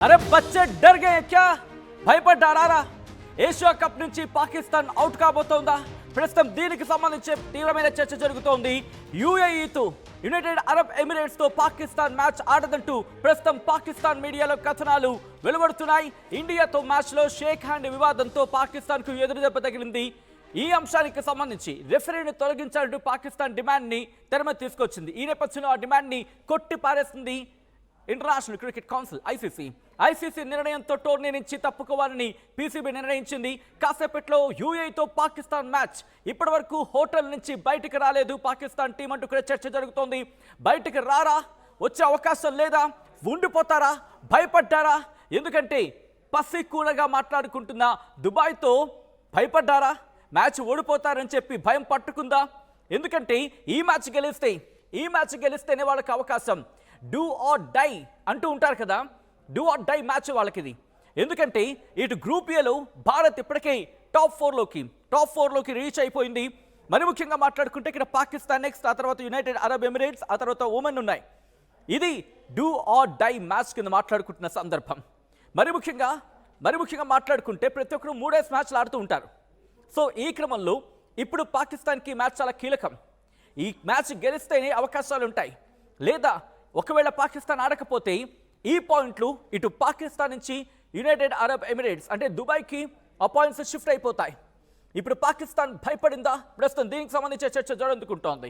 अरे बच्चे डर गए क्या భయపడ్డారా ఏషియా కప్ నుంచి పాకిస్తాన్ అవుట్ కాబోతోందా ప్రస్తుతం దీనికి సంబంధించి తీవ్రమైన చర్చ జరుగుతోంది యుఏఈతో యునైటెడ్ అరబ్ ఎమిరేట్స్ తో పాకిస్తాన్ మ్యాచ్ ఆడదంటూ ప్రస్తుతం పాకిస్తాన్ మీడియాలో కథనాలు వెలువడుతున్నాయి ఇండియాతో మ్యాచ్ లో షేక్ హ్యాండ్ వివాదంతో పాకిస్తాన్ కు ఎదురుదెబ్బ తగిలింది ఈ అంశానికి సంబంధించి రెఫరీని తొలగించాలంటూ పాకిస్తాన్ డిమాండ్ ని తెరమ తీసుకొచ్చింది ఈ నేపథ్యంలో ఆ డిమాండ్ ని కొట్టి పారేస్తుంది ఇంటర్నేషనల్ క్రికెట్ కౌన్సిల్ ఐసీసీ నిర్ణయంతో టోర్నీ నుంచి తప్పుకోవాలని పీసీబీ నిర్ణయించింది కాసేపట్లో యూఏఈతో పాకిస్తాన్ మ్యాచ్ ఇప్పటివరకు హోటల్ నుంచి బయటికి రాలేదు పాకిస్తాన్ టీం అంటూ కూడా చర్చ జరుగుతోంది బయటికి రారా వచ్చే అవకాశం లేదా ఉండిపోతారా భయపడ్డారా ఎందుకంటే పసికూనగా మాట్లాడుకుంటున్న దుబాయ్తో భయపడ్డారా మ్యాచ్ ఓడిపోతారని చెప్పి భయం పట్టుకుందా ఎందుకంటే ఈ మ్యాచ్ గెలిస్తేనే వాళ్ళకి అవకాశం డూ ఆర్ డై అంటూ ఉంటారు కదా డూ ఆర్ డై మ్యాచ్ వాళ్ళకిది ఎందుకంటే ఇటు గ్రూప్ ఏలో భారత్ ఇప్పటికే టాప్ ఫోర్లోకి రీచ్ అయిపోయింది మరి ముఖ్యంగా మాట్లాడుకుంటే ఇక్కడ పాకిస్తాన్ నెక్స్ట్ ఆ తర్వాత యునైటెడ్ అరబ్ ఎమిరేట్స్ ఆ తర్వాత ఒమన్ ఉన్నాయి ఇది డూ ఆర్ డై మ్యాచ్ కింద మాట్లాడుకుంటున్న సందర్భం మరి ముఖ్యంగా మాట్లాడుకుంటే ప్రతి ఒక్కరు 3 మ్యాచ్లు ఆడుతూ ఉంటారు సో ఈ క్రమంలో ఇప్పుడు పాకిస్తాన్కి మ్యాచ్ చాలా కీలకం ఈ మ్యాచ్ గెలిస్తేనే అవకాశాలు ఉంటాయి లేదా ఒకవేళ పాకిస్తాన్ ఆడకపోతే ఈ పాయింట్లు ఇటు పాకిస్తాన్ నుంచి యునైటెడ్ అరబ్ ఎమిరేట్స్ అంటే దుబాయ్కి ఆ పాయింట్స్ షిఫ్ట్ అయిపోతాయి ఇప్పుడు పాకిస్తాన్ భయపడిందా ప్రస్తుతం దీనికి సంబంధించిన చర్చ జరుగుతుంటోంది